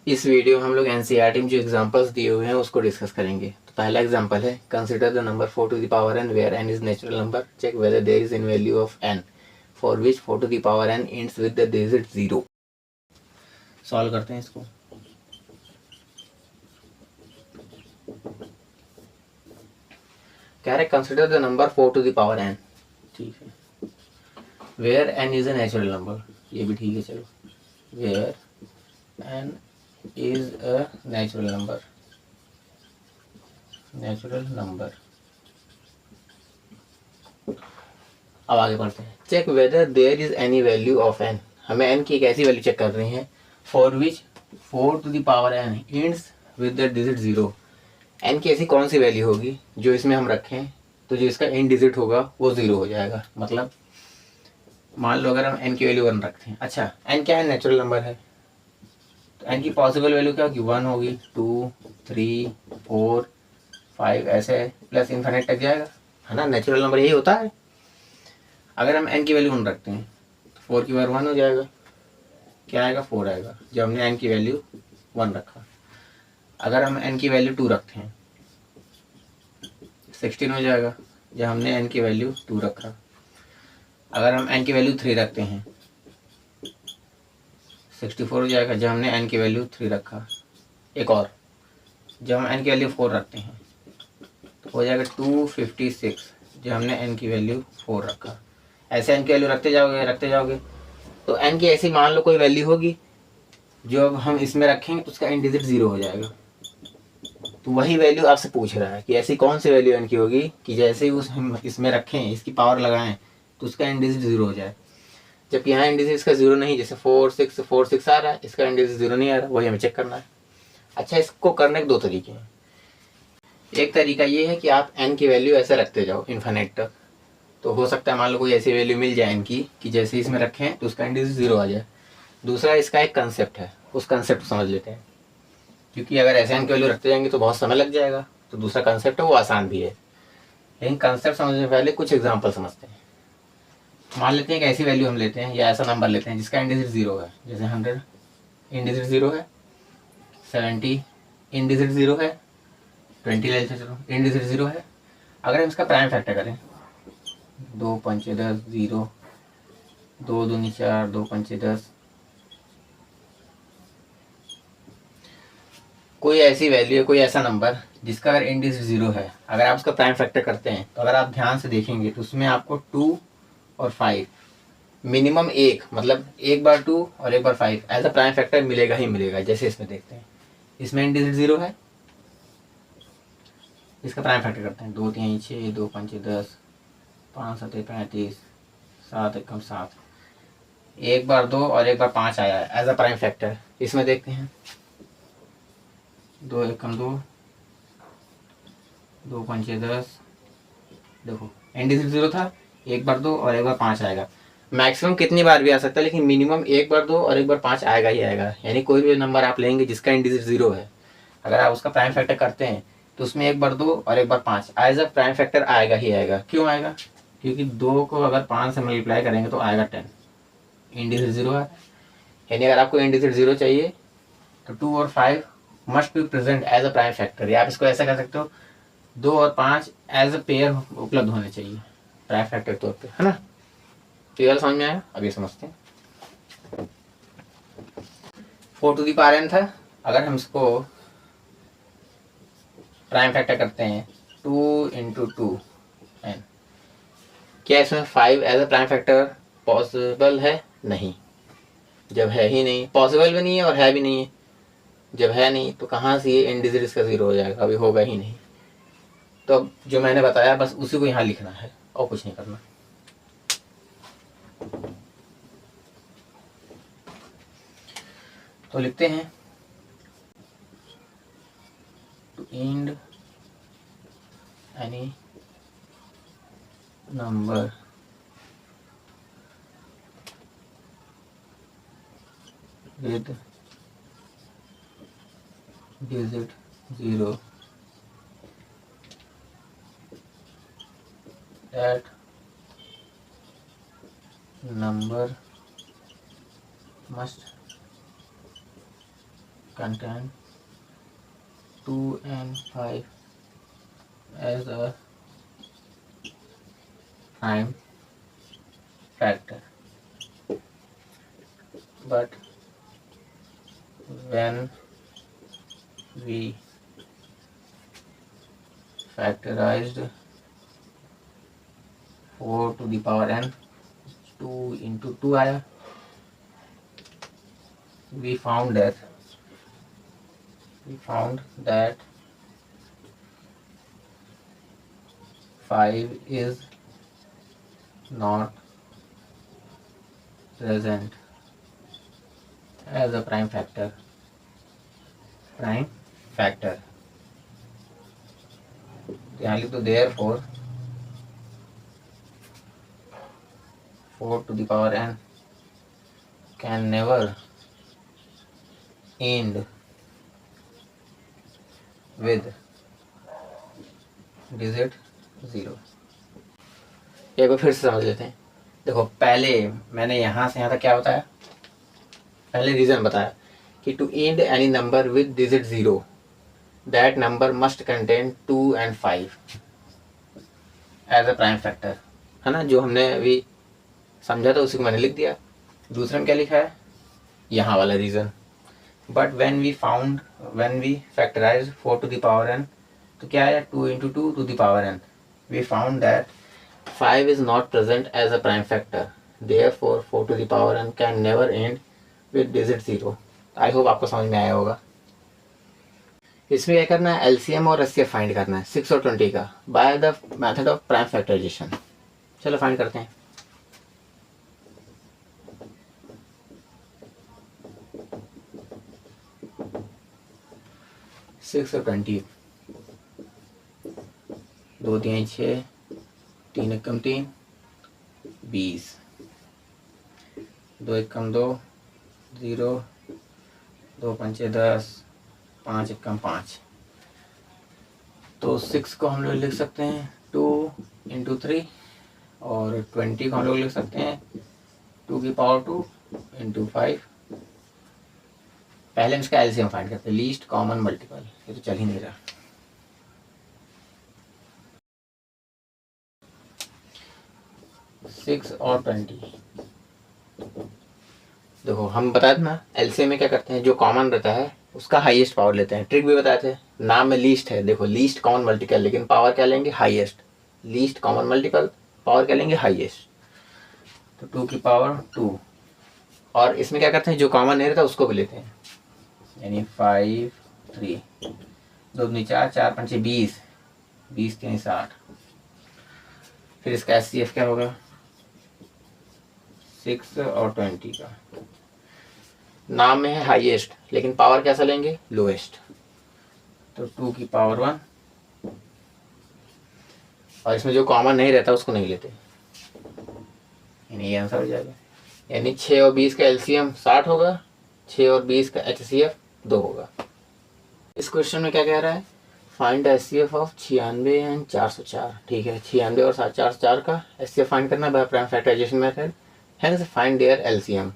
इस वीडियो में हम लोग एनसीईआरटी में जो एग्जांपल्स दिए हुए हैं उसको डिस्कस करेंगे। तो पहला एग्जांपल है, consider the number 4 to the power n where n is natural number, check whether there is in value of n for which 4 to the power n ends with the digit 0। Solve करते हैं इसको। कह रहे consider the number 4 to the power n, ठीक है, where n is a natural number, ये भी ठीक है। चलो, where n is a natural number। अब आगे बढ़ते हैं। Check whether there is any value of n, हमें n की एक ऐसी वैल्यू चेक कर रही है for which 4 to the power n ends with the digit 0। n की ऐसी कौन सी वैल्यू होगी जो इसमें हम रखें तो जो इसका एंड डिजिट होगा वो 0 हो जाएगा। मतलब मान लो अगर हम n की वैल्यू 1 रखते हैं, अच्छा n क्या है, नेचुरल नंबर है, तो n की पॉसिबल वैल्यू क्या होगी, 1 होगी, 2, 3, 4, 5 ऐसे प्लस इन्फिनिट तक जाएगा, है ना। नेचुरल नंबर यही होता है। अगर हम n की वैल्यू 1 रखते हैं तो 4 की पावर 1 हो जाएगा, क्या आएगा, 4 आएगा जब हमने n की वैल्यू 1 रखा। अगर हम n की वैल्यू 2 रखते हैं 16 हो जाएगा जब हमने n की वैल्यू 2 रखा। अगर हम n की वैल्यू 3 रखते हैं 64 हो जाएगा जब हमने n की वैल्यू 3 रखा। एक और, जब हम n की वैल्यू 4 रखते हैं तो हो जाएगा 256 जब हमने n की वैल्यू 4 रखा। ऐसे n की वैल्यू रखते जाओगे तो n की ऐसी मान लो कोई वैल्यू होगी जो अब हम इसमें रखेंगे तो उसका एंड डिजिट 0 हो जाएगा। तो वही वैल्यू आपसे पूछ रहा है कि ऐसी कौन सी वैल्यू n की होगी कि जैसे ही उस हम इसमें रखें, इसकी पावर लगाएं तो उसका एंड डिजिट 0 हो जाए। जबकि यहाँ एंड डिजिट इसका 0 नहीं, जैसे 4 6 4 6 आ रहा है, इसका एंड डिजिट 0 नहीं आ रहा, वही हमें चेक करना है। अच्छा, इसको करने के दो तरीके हैं। एक तरीका ये है कि आप n की वैल्यू ऐसे रखते जाओ इन्फिनिट तक, तो हो सकता है मान लो कोई ऐसी वैल्यू मिल जाए इनकी कि जैसे इसमें रखें तो उसका एंड डिजिट 0 आ जाए। दूसरा इसका एक कंसेप्ट है, उस कंसेप्ट को समझ लेते हैं, क्योंकि अगर ऐसे n की वैल्यू रखते जाएंगे तो बहुत समय लग जाएगा। तो दूसरा कंसेप्ट है वो आसान भी है, लेकिन कंसेप्ट समझने से पहले कुछ एग्जाम्पल समझते हैं। मान लेते हैं कि ऐसी वैल्यू हम लेते हैं या ऐसा नंबर लेते हैं जिसका एंड डिजिट 0 है, जैसे 100 एंड डिजिट 0 है, 70 एंड डिजिट 0 है, 20 ले लेते हैं, चलो एंड डिजिट 0 है। अगर हम इसका प्राइम फैक्टर करें 2 पंचे 10 0, 2 दूनी 4, 2 पंचे 10, कोई ऐसी वैल्यू है, कोई ऐसा नंबर जिसका अगर एंड डिजिट 0 है, अगर आप उसका प्राइम फैक्टर करते हैं तो अगर आप ध्यान से देखेंगे तो उसमें आपको 2 और 5 मिनिमम एक, मतलब एक बार 2 और एक बार 5 एज अ प्राइम फैक्टर मिलेगा ही मिलेगा। जैसे इसमें देखते हैं, इसमें एंड डिजिट 0 है, इसका प्राइम फैक्टर करते हैं 2 3 6, 2 5 10, 5 7 35, 7 एकम 7, एक बार 2 और एक बार 5 आया है एज अ प्राइम फैक्टर। इसमें देखते हैं 2 एकम 2, 2 पंचे 10, देखो एंड डिजिट 0 था, एक बार 2 और एक बार 5 आएगा। मैक्सिमम कितनी बार भी आ सकता है, लेकिन मिनिमम एक बार 2 और एक बार 5 आएगा ही आएगा। यानी कोई भी नंबर आप लेंगे जिसका एंड डिजिट 0 है, अगर आप उसका प्राइम फैक्टर करते हैं तो उसमें एक बार 2 और एक बार 5 एज अ प्राइम फैक्टर आएगा ही आएगा। क्यों आएगा, क्योंकि 2 को अगर 5 से मल्टीप्लाई करेंगे तो आएगा 10, एंड डिजिट 0 है। यानी अगर आपको एंड डिजिट 0 चाहिए तो 2 और 5 must be present as a prime factor, या आप इसको ऐसा कर सकते हो 2 और 5 एज अ पेयर उपलब्ध होने चाहिए प्राइम फैक्टर के तौर पे, है ना। तो ये समझ में आया। अब ये समझते हैं 4 टू दी पावर n था, अगर हम इसको प्राइम फैक्टर करते हैं 2 इंटू 2 n, क्या इसमें 5 as a prime factor possible है? नहीं, जब है ही नहीं, पॉसिबल भी नहीं है और है भी नहीं है। जब है नहीं तो कहाँ से ये एंड डिजिट इसका 0 हो जाएगा, अभी होगा ही नहीं। तो अब जो मैंने बताया बस उसी को यहाँ लिखना है और कुछ नहीं करना। तो लिखते हैं to end any number with digit 0 that number must contain 2 and 5 as a prime factor, but when we factorized 4 to the power n, 2 into 2 आया, we found that 5 is not present as a prime factor. यहाँ लिख दो therefore 4 to the power n can never end with digit 0। एक बार फिर से समझ लेते हैं। देखो पहले मैंने यहाँ से यहाँ तक क्या बताया, पहले रीजन बताया कि to end any number with digit 0 that number must contain 2 and 5 as a prime factor, है ना, जो हमने अभी समझा था उसी को मैंने लिख दिया। दूसरा में क्या लिखा है, यहाँ वाला reason, but when we factorize 4 to the power n, तो क्या है 2 into 2 to the power n, we found that 5 is not present as a prime factor, therefore 4 to the power n can never end with digit 0। I hope आपको समझ में आया होगा। इसमें क्या करना है, एलसीएम और एचसीएफ फाइंड करना है 6 और 20 का by the method of prime factorisation. चलो फाइंड करते हैं। सिक्स और 20, 2 3 6, 3 एकम 3, 20, 2 एकम 2, 0, 2 पंचे 10, 5 एकम 5। तो 6 को हम लोग लिख सकते हैं 2 into 3 और 20 को हम लोग लिख सकते हैं 2 की पावर 2 into 5। पहले हम इसका एलसीएम फाइंड करते हैं, लीस्ट कॉमन मल्टीपल, ये तो चल ही नहीं रहा। सिक्स और 20, देखो हम बताए थे ना एलसीएम में क्या करते हैं, जो कॉमन रहता है उसका हाईएस्ट पावर लेते हैं। ट्रिक भी बताए थे, नाम में लीस्ट है, देखो लीस्ट कॉमन मल्टीपल, लेकिन पावर क्या लेंगे, highest. Least common multiple, power क्या लेंगे, हाईएस्ट। तो 2 की पावर 2, और इसमें क्या करते हैं जो कॉमन नहीं रहता उसको भी लेते हैं, यानी 5 3, 2 दूनी 4, 4 पंचे 20, 20 3 60। फिर इसका एचसीएफ क्या होगा, 6 और 20 का, नाम में है हाईएस्ट लेकिन पावर कैसा लेंगे, लोएस्ट। तो 2 की पावर 1, और इसमें जो कॉमन नहीं रहता उसको नहीं लेते, यानी ये आंसर हो जाएगा। यानी 6 और 20 का एलसीएम 60 होगा, 6 और 20 का एचसीएफ 2 होगा। इस क्वेश्चन में क्या कह रहा है, फाइंड एचसीएफ ऑफ 96 एंड 404। ठीक है, 96 और 404 का एचसीएफ फाइंड करना by prime factorisation method, hence find their LCM.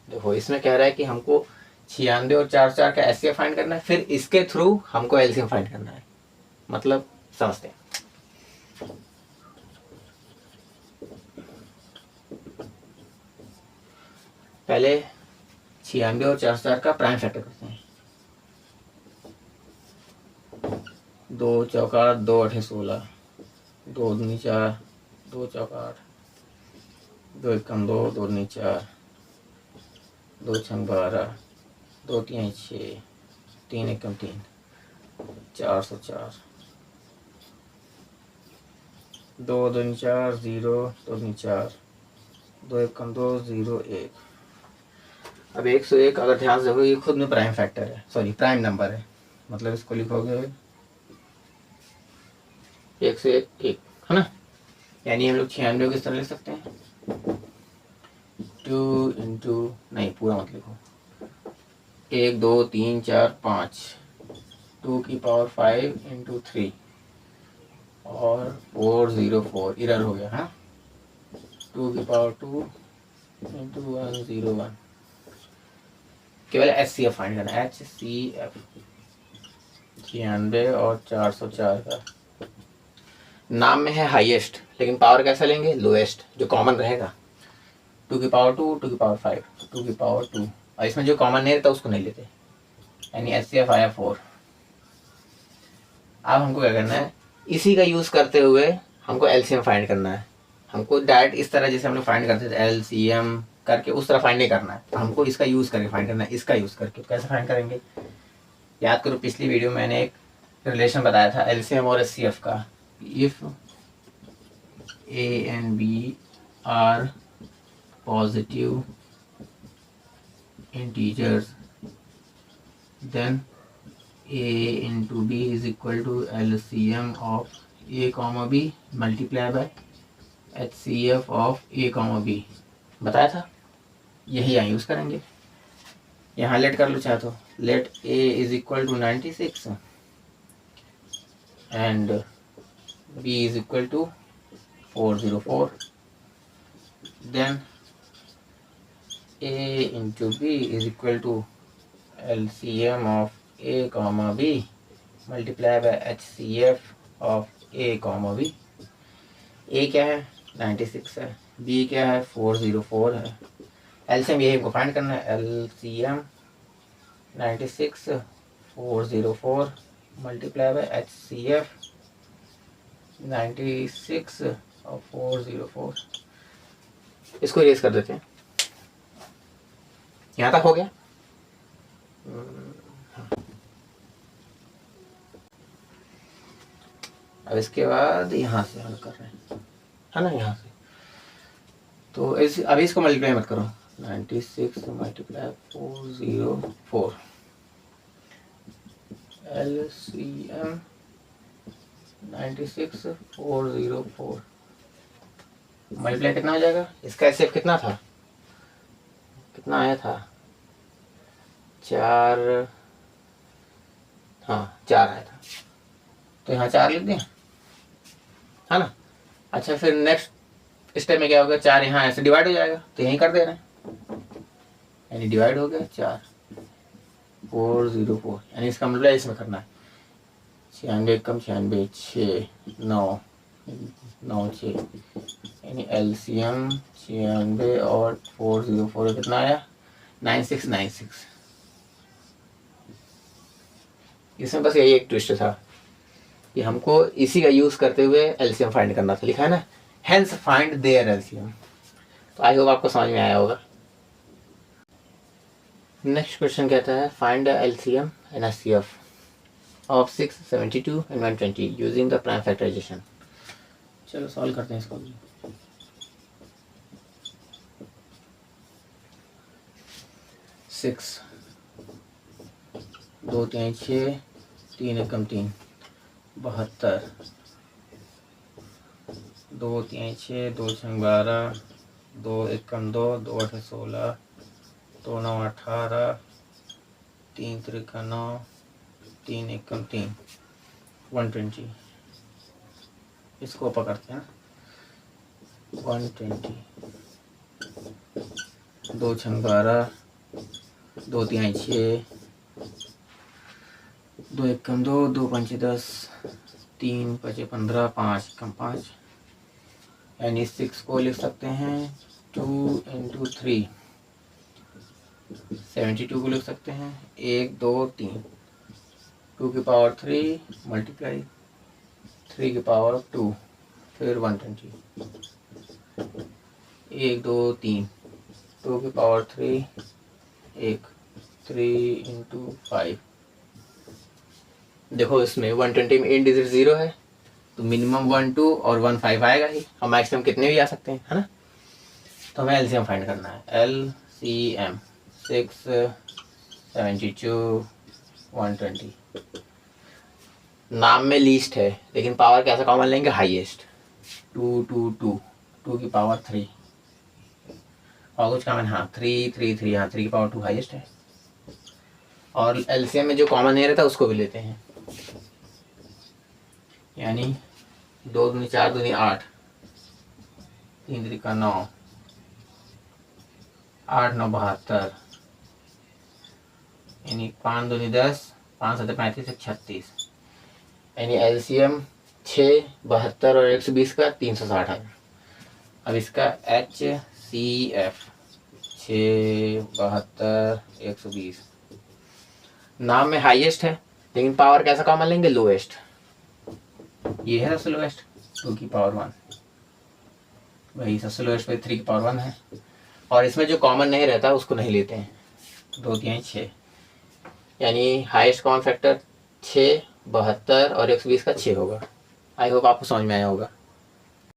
देखो इसमें कह रहा है कि हमको 96 और 404 का एचसीएफ फाइंड करना है, फिर इसके थ्रू हमको एलसीएम फाइंड करना है। मतलब समझते हैं। पहले 96 और 404 का प्राइम फैक्टर करते हैं। 2 चौका 2 8 16, 2 दूनी 4, 2 चौका 8, 2 एकम 2, 2 दूनी 4, 2 छंग 12, 2 3 6, 3 एकम 3, 404, 2 दूनी 4, 0, 2 दूनी 4, 2 एकम 2, 0 1। अब 101 अगर ध्यान से देखो ये खुद में प्राइम फैक्टर है, सॉरी प्राइम नंबर है, मतलब इसको लिखोगे 101 1, है ना। यानी हम लोग 96 किस तरह लिख सकते हैं, 2 इंटू, नहीं पूरा मत लिखो, 1 2 3 4 5, 2 की पावर 5 इंटू 3 और 404, इरर हो गया, है 2 की पावर 2 इंटू 101। केवल HCF फाइंड करना है, HCF 96 और 404 का। नाम में है हाईएस्ट, लेकिन पावर कैसा लेंगे, लोएस्ट, जो कॉमन रहेगा, 2 की पावर 2, 2 की पावर 5, 2 की पावर 2, और इसमें जो कॉमन नहीं रहता उसको नहीं लेते, यानी HCF आया 4। अब हमको क्या करना है, इसी का यूज़ करते हुए हमको LCM फाइंड करना है। हमको डायरेक्ट इस तरह जैसे हम लोग फाइंड करते थे LCM करके उस तरह फाइंड नहीं करना है, तो हमको इसका यूज़ करके फाइंड करना है। इसका यूज़ करके तो कैसे फाइंड करेंगे, याद करो पिछली वीडियो में मैंने एक रिलेशन बताया था LCM और HCF का। If A and B are positive integers, then A into B is equal to LCM of A comma B multiply by HCF of A comma B। बताया था, यही यहाँ यूज़ करेंगे। यहाँ लेट कर लो चाहे तो, late A is equal to 96 and B is equal to 404, then A into B is equal to LCM of A comma B multiply by HCF of A comma B। A क्या है 96 है, B क्या है 404 है। LCM यही हमको find करना है, LCM 96 404 मल्टीप्लाई बाय HCF 96 और 404। इसको इरेज कर देते हैं, यहाँ तक हो गया। अब इसके बाद यहाँ से हल कर रहे हैं, है ना, यहाँ से। तो अभी इसको मल्टीप्लाई मत करो, 96 मल्टीप्लाई 404 LCM 96 404 मल्टीप्लाई कितना हो जाएगा, इसका HCF कितना था, कितना आया था 4, हाँ 4 आया था, तो यहाँ 4 लिख दें, है ना। अच्छा फिर नेक्स्ट स्टेप में क्या होगा, 4 यहाँ ऐसे डिवाइड हो जाएगा, तो यहीं कर दे रहे हैं, यानी डिवाइड हो गया 4 404, यानी इसका मतलब इसमें करना है 96 कम 96 6 9 9 6, यानी LCM 96 और 404 कितना आया 9696। इसमें बस यही एक ट्विस्ट था कि हमको इसी का यूज़ करते हुए LCM फाइंड करना था, लिखा है ना, हेंस फाइंड देयर LCM। तो आई होप आपको समझ में आया होगा। नेक्स्ट क्वेश्चन कहता है find the LCM and HCF of 6 72 and 120 using the prime factorisation. चलो सॉल्व करते हैं इसको। 6 2 3 6 3 एकम 3 72 2 3 6 2 6 12 2 एकम 2 2 8 16 2 9 18 3 त्रिका 9 3 एकम 3 120। इसको पकड़ते हैं 120 2 6 12 2 3 6 2 एकम 2 2 5 10 3 5 15 5 कम 5, यानी 6 को लिख सकते हैं 2 इंटू 3 72 को लिख सकते हैं 1 2 3 2 की पावर 3 मल्टीप्लाई 3 की पावर 2 फिर 120 1 2 3 2 की पावर 3 1 3 इंटू 5। देखो इसमें 120 में 8 डिजिट 0 है, तो मिनिमम 1 2 और 1 5 आएगा ही, और मैक्सिमम कितने भी आ सकते हैं, है ना। तो हमें LCM फाइंड करना है, LCM 6 72 120। नाम में लीस्ट है, लेकिन पावर कैसा कॉमन लेंगे, हाईएस्ट 2 2 2 2 की पावर 3 और कुछ कॉमन, हाँ 3 3 3, हाँ 3 की पावर 2 हाईएस्ट है। और LCM में जो कॉमन नहीं रहता उसको भी लेते हैं, यानी 2 दूनी 4 दूनी 8 3 त्रिका 9 8 9 72 यानी 5 दूनी 10, 5 7 35 एक 36, यानी एलसीएम 6, 72 और 120 का 360 है। अब इसका एच सी एफ 6, 72, 120 नाम में हाईएस्ट है, लेकिन पावर कैसा कॉमन लेंगे, लोएस्ट। ये है सबसे लोएस्ट 2 की पावर 1, वही सबसे लोएस्ट पे 3 की पावर 1 है। और इसमें जो कॉमन नहीं रहता उसको नहीं लेते हैं। 2 की 6, यानी हाईएस्ट कॉमन फैक्टर 6, 72 और 120 का 6 होगा। आई होप आपको समझ में आया होगा।